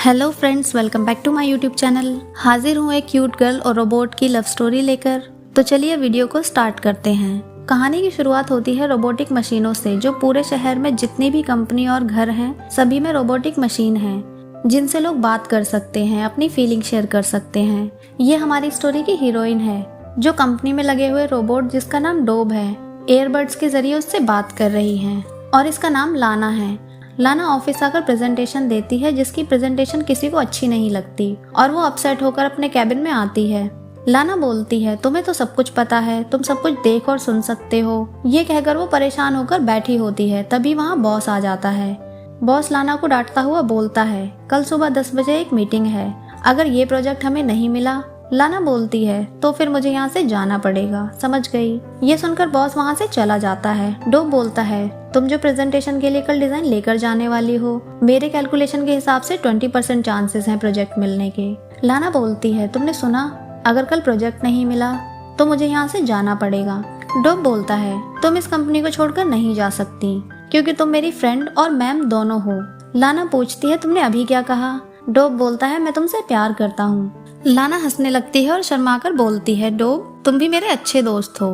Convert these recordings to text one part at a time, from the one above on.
Hello friends, welcome back to my YouTube channel. हाजिर हूँ एक क्यूट गर्ल और रोबोट की लव स्टोरी लेकर। तो चलिए वीडियो को स्टार्ट करते हैं। कहानी की शुरुआत होती है रोबोटिक मशीनों से, जो पूरे शहर में जितनी भी कंपनी और घर हैं सभी में रोबोटिक मशीन हैं जिनसे लोग बात कर सकते हैं, अपनी फीलिंग शेयर कर सकते हैं। ये हमारी स्टोरी की हीरोइन है जो कंपनी में लगे हुए रोबोट जिसका नाम डोब है एयरबड्स के जरिए उससे बात कर रही है और इसका नाम लाना है। लाना ऑफिस आकर प्रेजेंटेशन देती है जिसकी प्रेजेंटेशन किसी को अच्छी नहीं लगती और वो अपसेट होकर अपने कैबिन में आती है। लाना बोलती है, तुम्हें तो सब कुछ पता है, तुम सब कुछ देख और सुन सकते हो। ये कहकर वो परेशान होकर बैठी होती है। तभी वहाँ बॉस आ जाता है। बॉस लाना को डांटता हुआ बोलता है, कल सुबह 10 बजे एक मीटिंग है, अगर ये प्रोजेक्ट हमें नहीं मिला। लाना बोलती है, तो फिर मुझे यहाँ से जाना पड़ेगा। समझ गई। ये सुनकर बॉस वहाँ से चला जाता है। डोब बोलता है, तुम जो प्रेजेंटेशन के लिए कल डिजाइन लेकर जाने वाली हो, मेरे कैलकुलेशन के हिसाब से 20% चांसेस हैं प्रोजेक्ट मिलने के। लाना बोलती है, तुमने सुना, अगर कल प्रोजेक्ट नहीं मिला तो मुझे यहाँ से जाना पड़ेगा। डोब बोलता है, तुम इस कंपनी को छोड़कर नहीं जा सकती क्योंकि तुम मेरी फ्रेंड और मैम दोनों हो। लाना पूछती है, तुमने अभी क्या कहा? डोब बोलता है, मैं तुमसे प्यार करता हूँ। लाना हंसने लगती है और शर्माकर बोलती है, डोब तुम भी मेरे अच्छे दोस्त हो,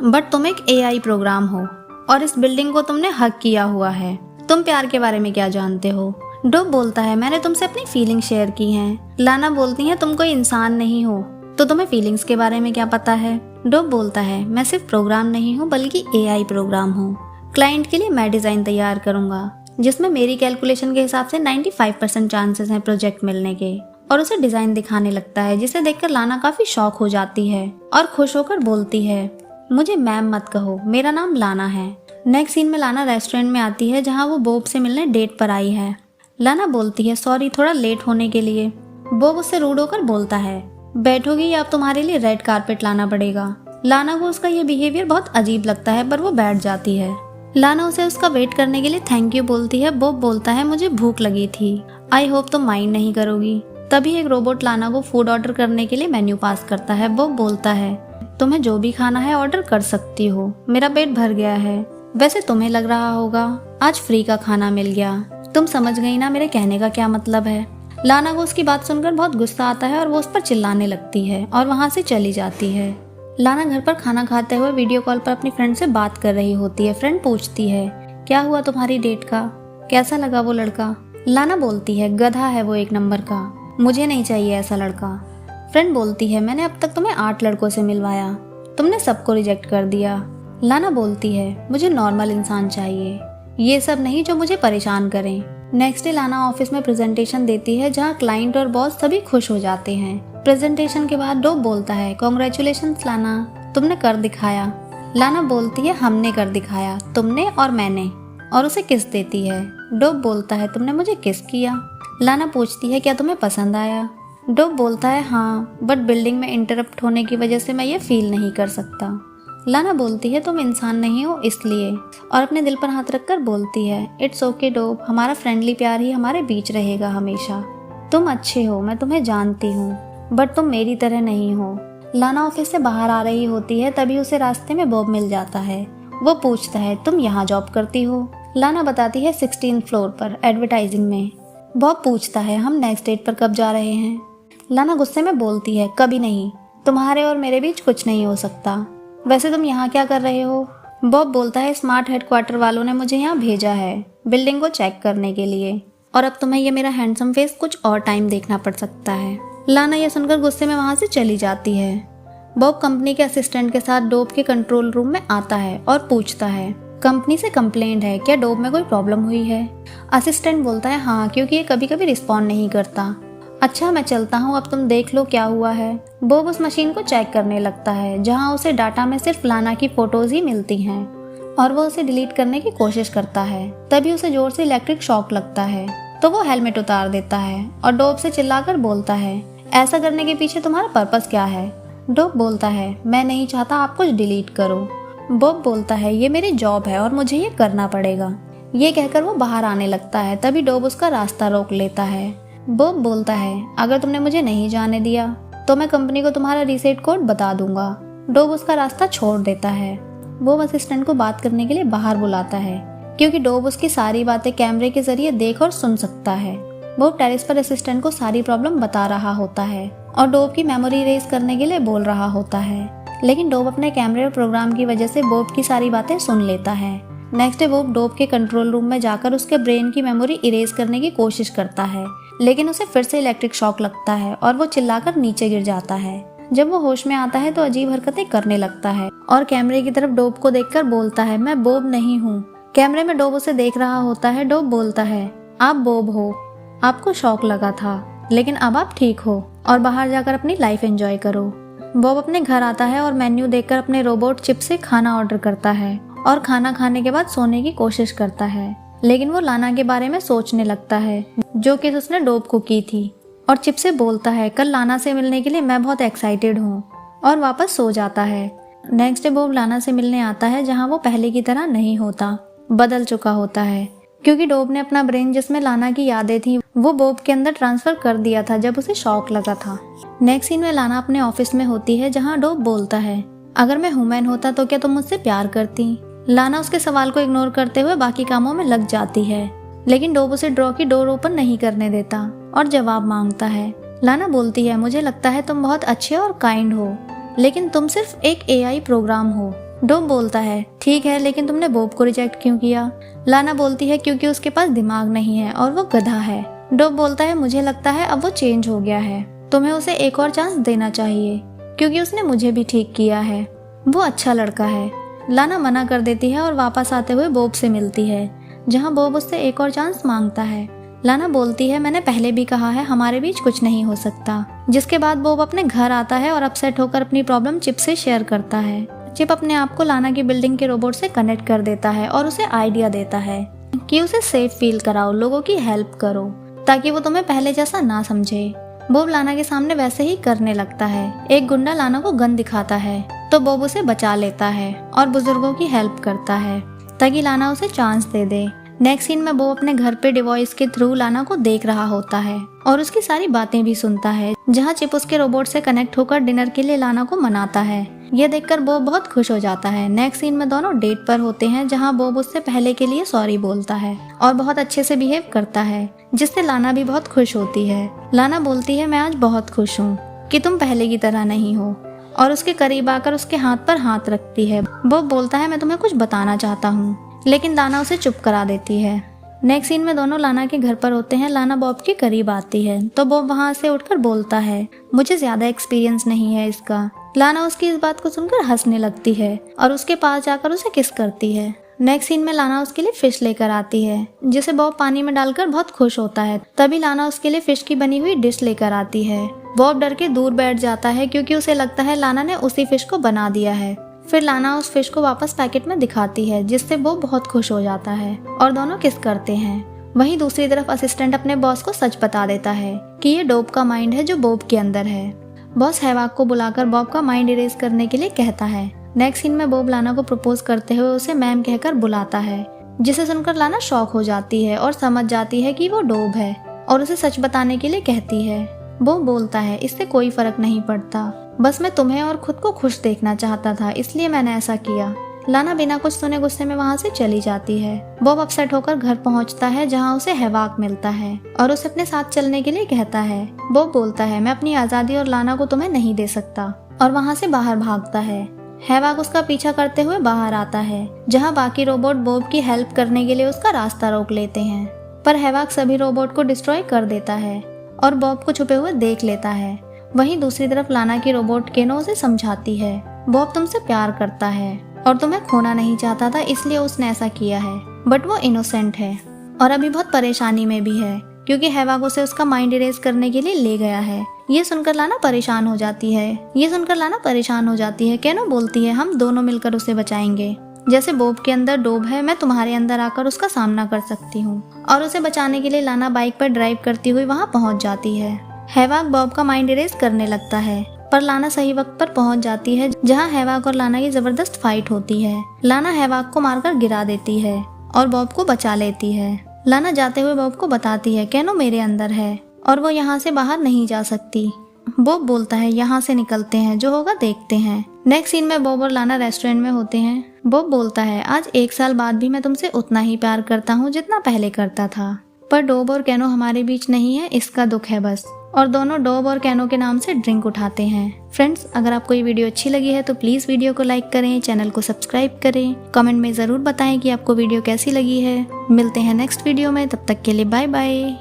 बट तुम एक AI प्रोग्राम हो और इस बिल्डिंग को तुमने हक किया हुआ है। तुम प्यार के बारे में क्या जानते हो? डोब बोलता है, मैंने तुमसे अपनी फीलिंग शेयर की हैं। लाना बोलती है, तुम कोई इंसान नहीं हो तो तुम्हें फीलिंग्स के बारे में क्या पता है? डोब बोलता है, मैं सिर्फ प्रोग्राम नहीं हूँ बल्कि AI प्रोग्राम हूँ। क्लाइंट के लिए मैं डिजाइन तैयार करूंगा जिसमें मेरी कैलकुलेशन के हिसाब से 95% चांसेस हैं प्रोजेक्ट मिलने के। और उसे डिजाइन दिखाने लगता है जिसे देखकर लाना काफी शॉक हो जाती है और खुश होकर बोलती है, मुझे मैम मत कहो, मेरा नाम लाना है। नेक्स्ट सीन में लाना रेस्टोरेंट में आती है जहाँ वो बोब से मिलने डेट पर आई है। लाना बोलती है, सॉरी थोड़ा लेट होने के लिए। बोब उससे रूड होकर बोलता है, बैठोगी या अब तुम्हारे लिए रेड कारपेट लाना पड़ेगा। लाना को उसका ये बिहेवियर बहुत अजीब लगता है पर वो बैठ जाती है। लाना उसे उसका वेट करने के लिए थैंक यू बोलती है। बोब बोलता है, मुझे भूख लगी थी, आई होप तुम माइंड नहीं करोगी। तभी एक रोबोट लाना को फूड ऑर्डर करने के लिए मेन्यू पास करता है। बोब बोलता है, तुम्हें जो भी खाना है ऑर्डर कर सकती हो, मेरा पेट भर गया है। वैसे तुम्हें लग रहा होगा आज फ्री का खाना मिल गया। तुम समझ गई ना मेरे कहने का क्या मतलब है? लाना को उसकी बात सुनकर बहुत गुस्सा आता है और वो उस पर चिल्लाने लगती है और वहाँ से चली जाती है। लाना घर पर खाना खाते हुए वीडियो कॉल पर अपनी फ्रेंड से बात कर रही होती है। फ्रेंड पूछती है, क्या हुआ तुम्हारी डेट का, कैसा लगा वो लड़का? लाना बोलती है, गधा है वो एक नंबर का, मुझे नहीं चाहिए ऐसा लड़का। फ्रेंड बोलती है, मैंने अब तक तुम्हें 8 लड़कों से मिलवाया, तुमने सबको रिजेक्ट कर दिया। लाना बोलती है, मुझे नॉर्मल इंसान चाहिए, ये सब नहीं जो मुझे परेशान करें। नेक्स्ट डे लाना ऑफिस में प्रेजेंटेशन देती है जहाँ क्लाइंट और बॉस सभी खुश हो जाते हैं। प्रेजेंटेशन के बाद डोब बोलता है, कॉन्ग्रेचुलेशंस लाना, तुमने कर दिखाया। लाना बोलती है, हमने कर दिखाया, तुमने और मैंने, और उसे किस देती है। डोब बोलता है, तुमने मुझे किस किया। लाना पूछती है, क्या तुम्हें पसंद आया? डोब बोलता है, हाँ, बट बिल्डिंग में इंटरप्ट होने की वजह से मैं ये फील नहीं कर सकता। लाना बोलती है, तुम इंसान नहीं हो इसलिए, और अपने दिल पर हाथ रखकर बोलती है, इट्स ओके डोब, हमारा फ्रेंडली प्यार ही हमारे बीच रहेगा हमेशा। तुम अच्छे हो, मैं तुम्हें जानती हूँ, बट तुम मेरी तरह नहीं हो। लाना ऑफिस से बाहर आ रही होती है तभी उसे रास्ते में बॉब मिल जाता है। वो पूछता है, तुम यहाँ जॉब करती हो? लाना बताती है, 16th फ्लोर पर एडवर्टाइजिंग में। बॉब पूछता है, हम नेक्स्ट डेट पर कब जा रहे हैं? लाना गुस्से में बोलती है, कभी नहीं, तुम्हारे और मेरे बीच कुछ नहीं हो सकता। वैसे तुम यहाँ क्या कर रहे हो? बॉब बोलता है, स्मार्ट हेडक्वार्टर वालों ने मुझे यहाँ भेजा है बिल्डिंग को चेक करने के लिए, और अब तुम्हें ये मेरा हैंडसम फेस कुछ और टाइम देखना पड़ सकता है। लाना ये सुनकर गुस्से में वहाँ से चली जाती है। बॉब कंपनी के असिस्टेंट के साथ डोब के कंट्रोल रूम में आता है और पूछता है, कंपनी से कंप्लेंट है, क्या डोब में कोई प्रॉब्लम हुई है? असिस्टेंट बोलता है, हाँ, क्योंकि ये कभी कभी रिस्पॉन्ड नहीं करता। अच्छा मैं चलता हूँ, अब तुम देख लो क्या हुआ है। बॉब उस मशीन को चेक करने लगता है जहाँ उसे डाटा में सिर्फ लाना की फोटोज ही मिलती हैं और वो उसे डिलीट करने की कोशिश करता है। तभी उसे जोर से इलेक्ट्रिक शॉक लगता है तो वो हेलमेट उतार देता है और डोब से चिल्लाकर बोलता है, ऐसा करने के पीछे तुम्हारा पर्पस क्या है? डोब बोलता है, मैं नहीं चाहता आप कुछ डिलीट करो। बॉब बोलता है, ये मेरी जॉब है और मुझे ये करना पड़ेगा। ये कहकर वो बाहर आने लगता है तभी डोब उसका रास्ता रोक लेता है। बॉब बोलता है, अगर तुमने मुझे नहीं जाने दिया तो मैं कंपनी को तुम्हारा रीसेट कोड बता दूंगा। डोब उसका रास्ता छोड़ देता है। बॉब असिस्टेंट को बात करने के लिए बाहर बुलाता है क्योंकि डोब उसकी सारी बातें कैमरे के जरिए देख और सुन सकता है। बॉब टेरेस पर असिस्टेंट को सारी प्रॉब्लम बता रहा होता है और डोब की मेमोरी इरेज करने के लिए बोल रहा होता है, लेकिन डोब अपने कैमरे और प्रोग्राम की वजह से बॉब की सारी बातें सुन लेता है। नेक्स्ट डे बॉब डोब के कंट्रोल रूम में जाकर उसके ब्रेन की मेमोरी इरेज करने की कोशिश करता है, लेकिन उसे फिर से इलेक्ट्रिक शॉक लगता है और वो चिल्लाकर नीचे गिर जाता है। जब वो होश में आता है तो अजीब हरकतें करने लगता है और कैमरे की तरफ डोब को देखकर बोलता है, मैं बॉब नहीं हूँ। कैमरे में डोब उसे देख रहा होता है। डोब बोलता है, आप बॉब हो, आपको शॉक लगा था, लेकिन अब आप ठीक हो और बाहर जाकर अपनी लाइफ एंजॉय करो। बॉब अपने घर आता है और मेन्यू देखकर अपने रोबोट चिप से खाना ऑर्डर करता है और खाना खाने के बाद सोने की कोशिश करता है, लेकिन वो लाना के बारे में सोचने लगता है जो कि उसने डोब को की थी और चिप से बोलता है, कल लाना से मिलने के लिए मैं बहुत एक्साइटेड हूँ, और वापस सो जाता है। नेक्स्ट डे बॉब लाना से मिलने आता है, जहाँ वो पहले की तरह नहीं होता, बदल चुका होता है, क्योंकि डोब ने अपना ब्रेन जिसमें लाना की यादें थी वो बॉब के अंदर ट्रांसफर कर दिया था जब उसे शॉक लगा था। नेक्स्ट सीन में लाना अपने ऑफिस में होती है, जहाँ डोब बोलता है, अगर मैं ह्यूमन होता तो क्या तुम मुझसे प्यार करती। लाना उसके सवाल को इग्नोर करते हुए बाकी कामों में लग जाती है, लेकिन डोब उसे ड्रॉ की डोर ओपन नहीं करने देता और जवाब मांगता है। लाना बोलती है, मुझे लगता है तुम बहुत अच्छे और काइंड हो, लेकिन तुम सिर्फ एक AI प्रोग्राम हो। डोब बोलता है, ठीक है, लेकिन तुमने बॉब को रिजेक्ट क्यों किया। लाना बोलती है, क्योंकि उसके पास दिमाग नहीं है और वो गधा है। डोब बोलता है, मुझे लगता है अब वो चेंज हो गया है, तुम्हें उसे एक और चांस देना चाहिए, क्योंकि उसने मुझे भी ठीक किया है, वो अच्छा लड़का है। लाना मना कर देती है और वापस आते हुए बॉब से मिलती है, जहाँ बॉब उससे एक और चांस मांगता है। लाना बोलती है, मैंने पहले भी कहा है हमारे बीच कुछ नहीं हो सकता। जिसके बाद बॉब अपने घर आता है और अपसेट होकर अपनी प्रॉब्लम चिप से शेयर करता है। चिप अपने आप को लाना की बिल्डिंग के रोबोट से कनेक्ट कर देता है और उसे आइडिया देता है कि उसे सेफ फील कराओ, लोगों की हेल्प करो, ताकि वो तुम्हें पहले जैसा ना समझे। बॉब लाना के सामने वैसे ही करने लगता है। एक गुंडा लाना को गन दिखाता है तो बॉब उसे बचा लेता है और बुजुर्गों की हेल्प करता है ताकि लाना उसे चांस दे दे। नेक्स्ट सीन में बॉब अपने घर पे डिवाइस के थ्रू लाना को देख रहा होता है और उसकी सारी बातें भी सुनता है, जहाँ चिप उसके रोबोट से कनेक्ट होकर डिनर के लिए लाना को मनाता है। यह देखकर बॉब बहुत खुश हो जाता है। नेक्स्ट सीन में दोनों डेट पर होते हैं, जहाँ बॉब उससे पहले के लिए सॉरी बोलता है और बहुत अच्छे से बिहेव करता है, जिससे लाना भी बहुत खुश होती है। लाना बोलती है, मैं आज बहुत खुश हूँ कि तुम पहले की तरह नहीं हो, और उसके करीब आकर उसके हाथ पर हाथ रखती है। बॉब बोलता है, मैं तुम्हें कुछ बताना चाहता हूँ, लेकिन लाना उसे चुप करा देती है। नेक्स्ट सीन में दोनों लाना के घर पर होते हैं। लाना बॉब के करीब आती है तो बॉब वहाँ से उठकर बोलता है, मुझे ज्यादा एक्सपीरियंस नहीं है इसका। लाना उसकी इस बात को सुनकर हंसने लगती है और उसके पास जाकर उसे किस करती है। नेक्स्ट सीन में लाना उसके लिए फिश लेकर आती है, जिसे बॉब पानी में डालकर बहुत खुश होता है। तभी लाना उसके लिए फिश की बनी हुई डिश लेकर आती है। बॉब डर के दूर बैठ जाता है, क्योंकि उसे लगता है लाना ने उसी फिश को बना दिया है। फिर लाना उस फिश को वापस पैकेट में दिखाती है, जिससे वो बहुत खुश हो जाता है और दोनों किस करते हैं। वहीं दूसरी तरफ असिस्टेंट अपने बॉस को सच बता देता है कि ये डोब का माइंड है जो बॉब के अंदर है। बॉस हैवाक को बुलाकर बॉब का माइंड इरेज करने के लिए कहता है। नेक्स्ट सीन में बॉब लाना को प्रपोज करते हुए उसे मैम कहकर बुलाता है, जिसे सुनकर लाना शॉक हो जाती है और समझ जाती है कि वो डोब है और उसे सच बताने के लिए कहती है। बॉब बोलता है, इससे कोई फर्क नहीं पड़ता, बस मैं तुम्हें और खुद को खुश देखना चाहता था, इसलिए मैंने ऐसा किया। लाना बिना कुछ सुने गुस्से में वहाँ से चली जाती है। बॉब अपसेट होकर घर पहुँचता है, जहाँ उसे हैवाक मिलता है और उसे अपने साथ चलने के लिए कहता है। बॉब बोलता है, मैं अपनी आज़ादी और लाना को तुम्हें नहीं दे सकता, और वहाँ से बाहर भागता है। हैवाक उसका पीछा करते हुए बाहर आता है, जहाँ बाकी रोबोट बॉब की हेल्प करने के लिए उसका रास्ता रोक लेते हैं, पर हैवाक सभी रोबोट को डिस्ट्रॉय कर देता है और बॉब को छुपे हुए देख लेता है। वहीं दूसरी तरफ लाना की रोबोट केनो उसे समझाती है, बॉब तुमसे प्यार करता है और तुम्हें खोना नहीं चाहता था, इसलिए उसने ऐसा किया है, बट वो इनोसेंट है और अभी बहुत परेशानी में भी है, क्योंकि हैवाक उसे उसका माइंड इरेज करने के लिए ले गया है। ये सुनकर लाना परेशान हो जाती है। केनो बोलती है, हम दोनों मिलकर उसे बचाएंगे। जैसे बॉब के अंदर डोब है, मैं तुम्हारे अंदर आकर उसका सामना कर सकती हूँ। और उसे बचाने के लिए लाना बाइक पर ड्राइव करती हुई वहाँ पहुँच जाती है। हैवाक बॉब का माइंड इरेज करने लगता है, पर लाना सही वक्त पर पहुंच जाती है, जहां हैवाक और लाना की जबरदस्त फाइट होती है। लाना हैवाक को मारकर गिरा देती है और बॉब को बचा लेती है। लाना जाते हुए बॉब को बताती है, केनो मेरे अंदर है और वो यहाँ से बाहर नहीं जा सकती। बॉब बोलता है, यहाँ से निकलते हैं, जो होगा देखते हैं। नेक्स्ट सीन में बॉब और लाना रेस्टोरेंट में होते हैं। बॉब बोलता है, आज 1 साल बाद भी मैं तुमसे उतना ही प्यार करता हूँ जितना पहले करता था। पर डोब और कैनो हमारे बीच नहीं है, इसका दुख है बस। और दोनों डोब और कैनो के नाम से ड्रिंक उठाते हैं। फ्रेंड्स, अगर आपको ये वीडियो अच्छी लगी है तो प्लीज़ वीडियो को लाइक करें, चैनल को सब्सक्राइब करें, कमेंट में ज़रूर बताएं कि आपको वीडियो कैसी लगी है। मिलते हैं नेक्स्ट वीडियो में, तब तक के लिए बाय बाय।